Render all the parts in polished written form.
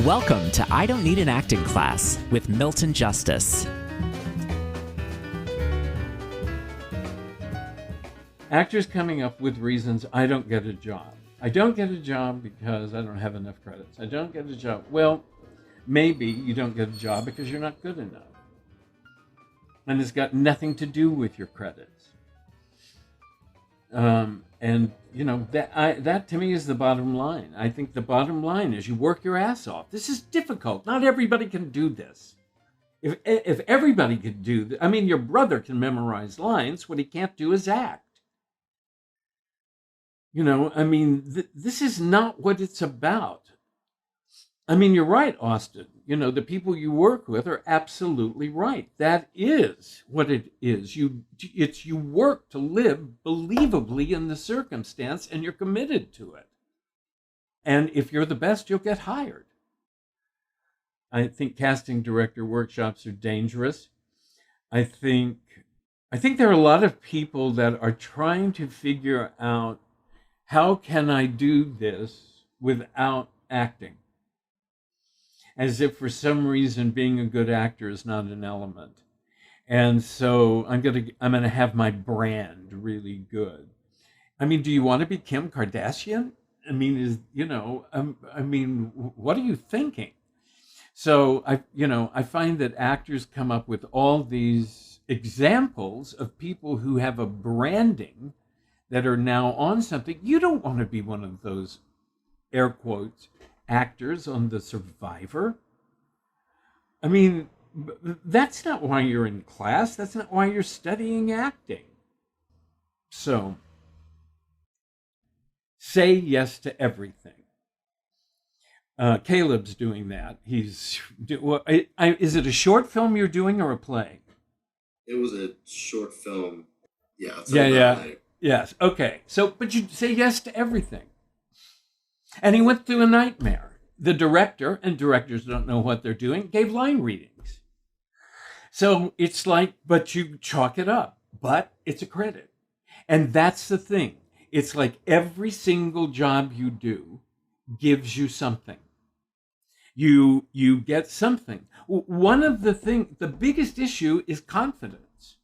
Welcome to I Don't Need an Acting Class with Milton Justice. Actors coming up with reasons I don't get a job. I don't get a job because I don't have enough credits. I don't get a job. Well, maybe you don't get a job because you're not good enough. And it's got nothing to do with your credits. And you know, that to me is the bottom line. I think the bottom line is you work your ass off. This is difficult. Not everybody can do this. If everybody could do this, I mean, your brother can memorize lines. What he can't do is act. You know, I mean, this is not what it's about. I mean, you're right, Austin. You know, the people you work with are absolutely right. That is what it is. You work to live believably in the circumstance, and you're committed to it. And if you're the best, you'll get hired. I think casting director workshops are dangerous. I think there are a lot of people that are trying to figure out, how can I do this without acting? As if for some reason being a good actor is not an element. And so I'm gonna have my brand really good. I mean, do you want to be Kim Kardashian? I mean, what are you thinking? So I find that actors come up with all these examples of people who have a branding that are now on something. You don't want to be one of those, air quotes, actors on The Survivor. I mean, that's not why you're in class. That's not why you're studying acting. So, say yes to everything. Caleb's doing that. Is it a short film you're doing or a play? It was a short film. Yeah. Yeah. Yes. Okay. So, but you say yes to everything. And he went through a nightmare. The director, and directors don't know what they're doing, gave line readings. So it's like, but you chalk it up, but it's a credit. And that's the thing. It's like every single job you do gives you something. You get something. One of the biggest issue is confidence.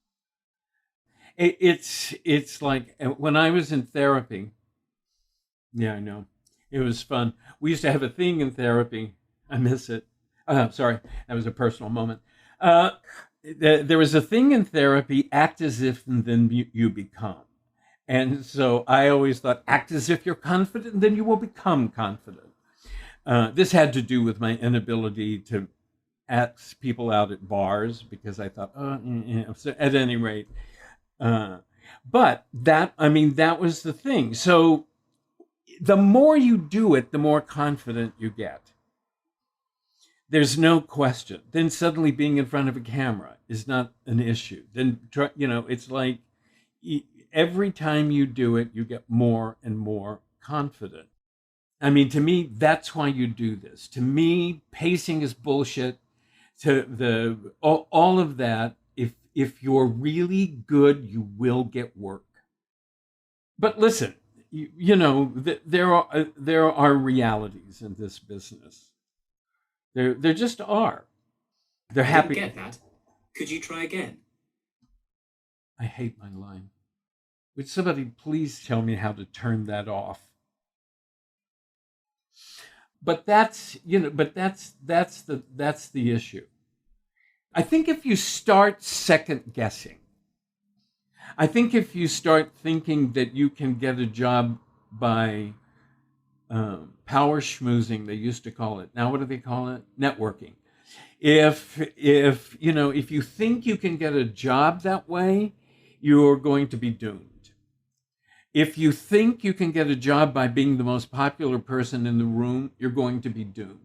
It's like when I was in therapy. Yeah, I know. It was fun. We used to have a thing in therapy. I miss it. Sorry, that was a personal moment. There was a thing in therapy, act as if and then you become. And so I always thought, act as if you're confident and then you will become confident. This had to do with my inability to ask people out at bars because I thought, so at any rate. But that was the thing. So the more you do it, the more confident you get. There's no question. Then suddenly being in front of a camera is not an issue. Then, it's like every time you do it, you get more and more confident. I mean, to me, that's why you do this. To me, pacing is bullshit. All of that. If you're really good, you will get work. But listen, there are realities in this business. There just are. They're happy. I didn't get that. Could you try again? I hate my line. Would somebody please tell me how to turn that off? But that's the issue. I think if you start second guessing, I think if you start thinking that you can get a job by power schmoozing, they used to call it. Now what do they call it? Networking. If you think you can get a job that way, you're going to be doomed. If you think you can get a job by being the most popular person in the room, you're going to be doomed.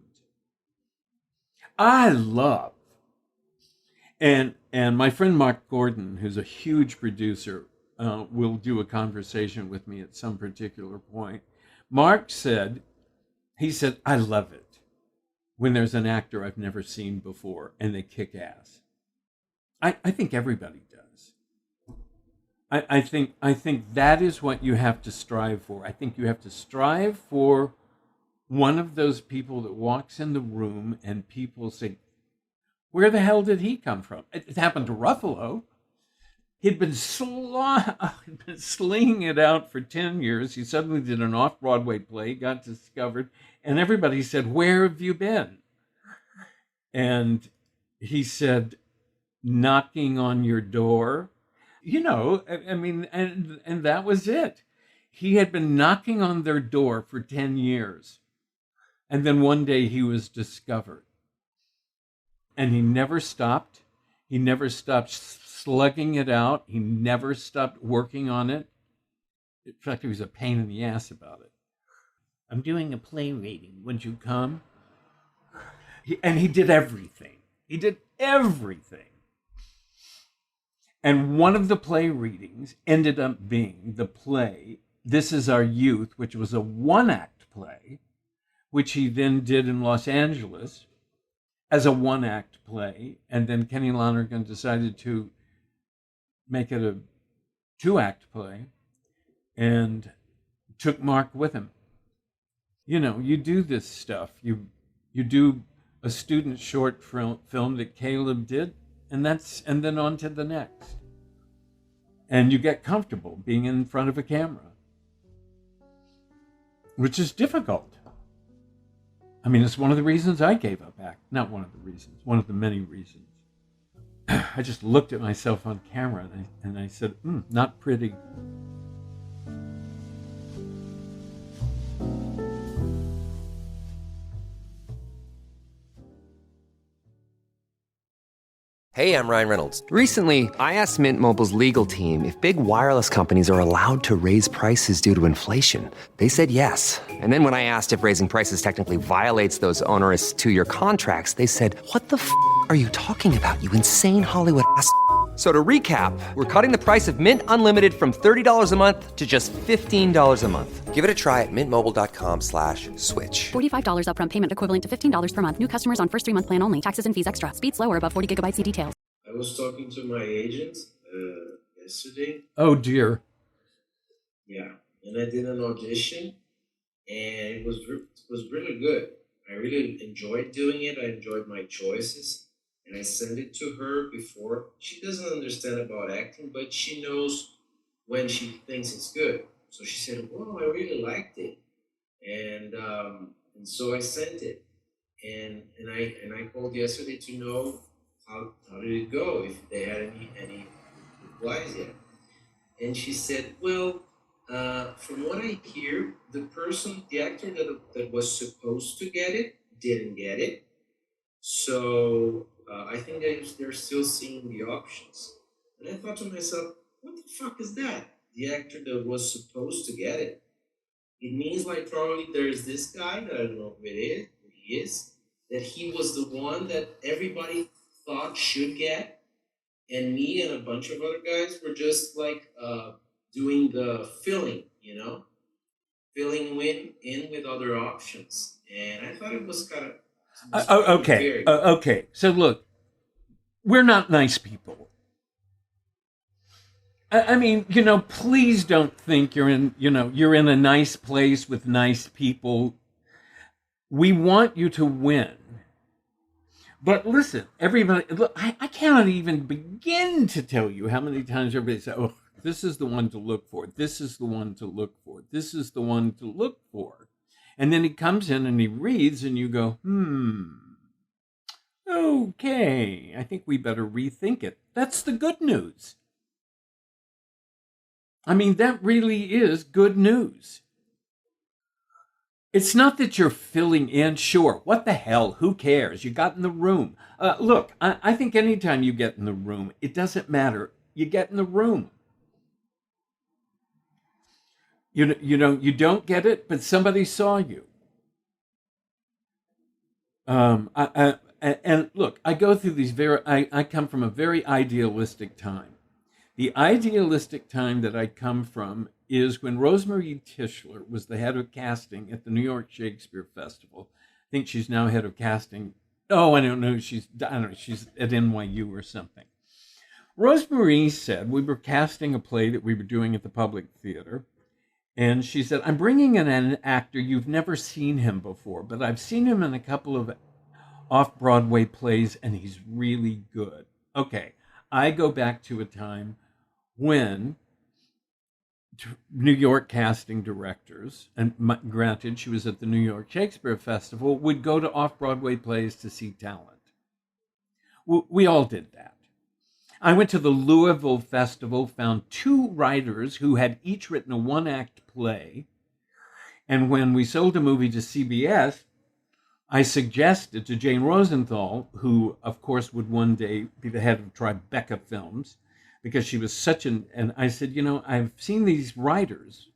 I love, and my friend Mark Gordon, who's a huge producer, will do a conversation with me at some particular point. Mark said, I love it when there's an actor I've never seen before and they kick ass. I think everybody does. I think that is what you have to strive for. I think you have to strive for one of those people that walks in the room and people say, where the hell did he come from? It happened to Ruffalo. He'd been slinging it out for 10 years. He suddenly did an off-Broadway play, got discovered, and everybody said, where have you been? And he said, knocking on your door. You know, I mean, and that was it. He had been knocking on their door for 10 years. And then one day he was discovered. And he never stopped. He never stopped slugging it out. He never stopped working on it. In fact, he was a pain in the ass about it. I'm doing a play reading. Would you come? And he did everything. He did everything. And one of the play readings ended up being the play, This Is Our Youth, which was a one-act play, which he then did in Los Angeles as a one-act play. And then Kenny Lonergan decided to make it a two-act play and took Mark with him. You know, you do this stuff. You do a student short film that Caleb did, and then on to the next. And you get comfortable being in front of a camera, which is difficult. I mean, it's one of the reasons I gave up acting. Not one of the reasons, one of the many reasons. I just looked at myself on camera and I said, not pretty. Hey, I'm Ryan Reynolds. Recently, I asked Mint Mobile's legal team if big wireless companies are allowed to raise prices due to inflation. They said yes. And then when I asked if raising prices technically violates those onerous two-year contracts, they said, what the f*** are you talking about, you insane Hollywood ass f- So to recap, we're cutting the price of Mint Unlimited from $30 a month to just $15 a month. Give it a try at mintmobile.com/switch. $45 upfront payment equivalent to $15 per month. New customers on first 3-month plan only. Taxes and fees extra. Speed slower above 40 gigabytes. See details. I was talking to my agent yesterday. Oh, dear. Yeah, and I did an audition, and it was really good. I really enjoyed doing it. I enjoyed my choices, and I sent it to her before. She doesn't understand about acting, but she knows when she thinks it's good. So she said, "Well, I really liked it," and so I sent it, and I called yesterday to know how did it go, if they had any replies yet. And she said, "Well, from what I hear, the actor that was supposed to get it didn't get it. So I think they're still seeing the options." And I thought to myself, what the fuck is that? The actor that was supposed to get it. It means like probably there's this guy that I don't know who he is, that he was the one that everybody thought should get, and me and a bunch of other guys were just like doing the filling, filling in with other options. And I thought it was kind of Okay. So look, we're not nice people. I mean, please don't think you're in a nice place with nice people. We want you to win. But listen, everybody, look, I cannot even begin to tell you how many times everybody says, "Oh, this is the one to look for. This is the one to look for. This is the one to look for." And then he comes in and he reads and you go, okay, I think we better rethink it. That's the good news. I mean, that really is good news. It's not that you're filling in. Sure, what the hell? Who cares? You got in the room. Look, I think anytime you get in the room, it doesn't matter. You get in the room. You don't get it, but somebody saw you. And look, I go through these I come from a very idealistic time. The idealistic time that I come from is when Rosemary Tischler was the head of casting at the New York Shakespeare Festival. I think she's now head of casting. Oh, I don't know. She's at NYU or something. Rosemary said we were casting a play that we were doing at the Public Theater, And she said, I'm bringing in an actor. You've never seen him before, but I've seen him in a couple of off-Broadway plays, and he's really good. Okay, I go back to a time when New York casting directors, and granted, she was at the New York Shakespeare Festival, would go to off-Broadway plays to see talent. We all did that. I went to the Louisville Festival, found 2 writers who had each written a 1-act play. And when we sold the movie to CBS, I suggested to Jane Rosenthal, who of course would one day be the head of Tribeca Films, because she was and I said, I've seen these writers,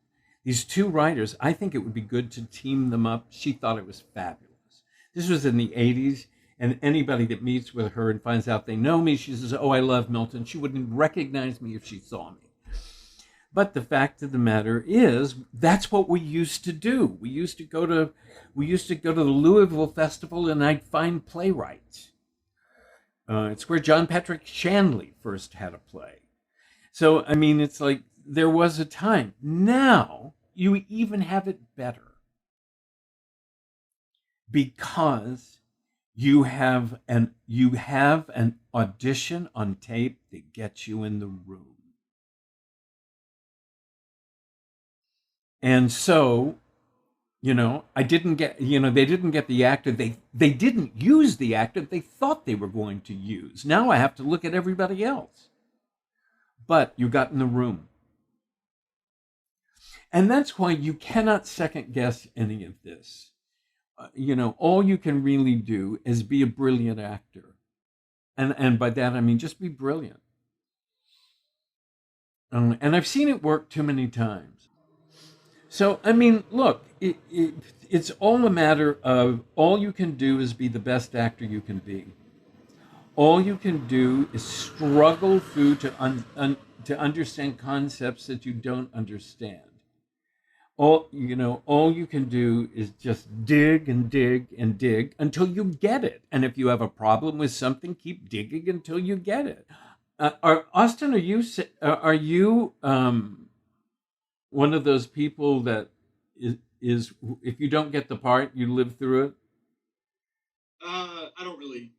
these 2 writers. I think it would be good to team them up. She thought it was fabulous. This was in the 80s. And anybody that meets with her and finds out they know me, she says, oh, I love Milton. She wouldn't recognize me if she saw me. But the fact of the matter is, that's what we used to do. We used to go to the Louisville Festival, and I'd find playwrights. It's where John Patrick Shanley first had a play. So, I mean, it's like there was a time. Now, you even have it better. Because you have an audition on tape that gets you in the room. And so, I didn't get, they didn't get the actor. They didn't use the actor they thought they were going to use. Now I have to look at everybody else. But you got in the room. And that's why you cannot second guess any of this. All you can really do is be a brilliant actor. And by that, I mean, just be brilliant. And I've seen it work too many times. So, I mean, look, it's all a matter of all you can do is be the best actor you can be. All you can do is struggle through to understand concepts that you don't understand. All you can do is just dig and dig and dig until you get it. And if you have a problem with something, keep digging until you get it. Austin, are you one of those people that is if you don't get the part, you live through it? I don't really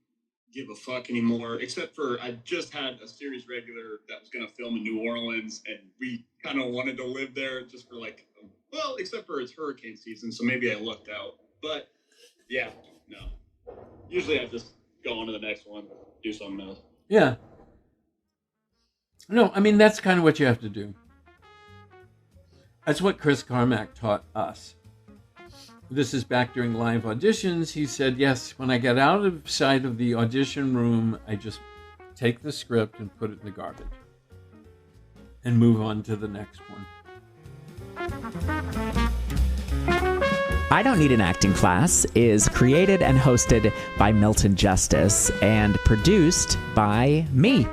give a fuck anymore, except for I just had a series regular that was going to film in New Orleans, and we kind of wanted to live there just for except for it's hurricane season, so maybe I lucked out. But yeah, no. Usually I just go on to the next one, do something else. Yeah. No, I mean, that's kind of what you have to do. That's what Chris Carmack taught us. This is back during live auditions. He said, yes, when I get out of sight of the audition room, I just take the script and put it in the garbage and move on to the next one. I Don't Need an Acting Class is created and hosted by Milton Justice and produced by me,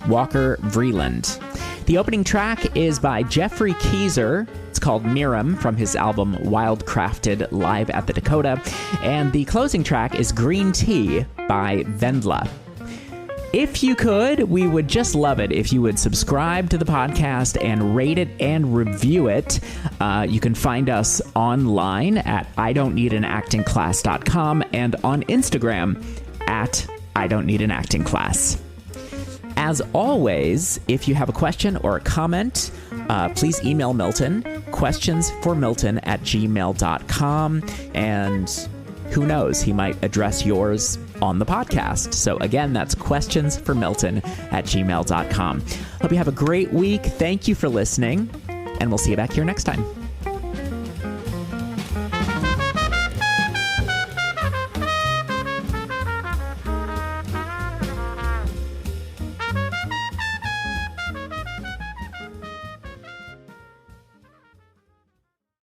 Walker Vreeland. The opening track is by Jeffrey Keezer. It's called Miriam from his album Wildcrafted Live at the Dakota. And the closing track is Green Tea by Vendla. If you could, we would just love it if you would subscribe to the podcast and rate it and review it. You can find us online at idon'tneedanactingclass.com and on Instagram at idon'tneedanactingclass. As always, if you have a question or a comment, please email Milton, questionsformilton@gmail.com, and who knows, he might address yours on the podcast. So again, that's questionsformilton@gmail.com. Hope you have a great week. Thank you for listening, and we'll see you back here next time.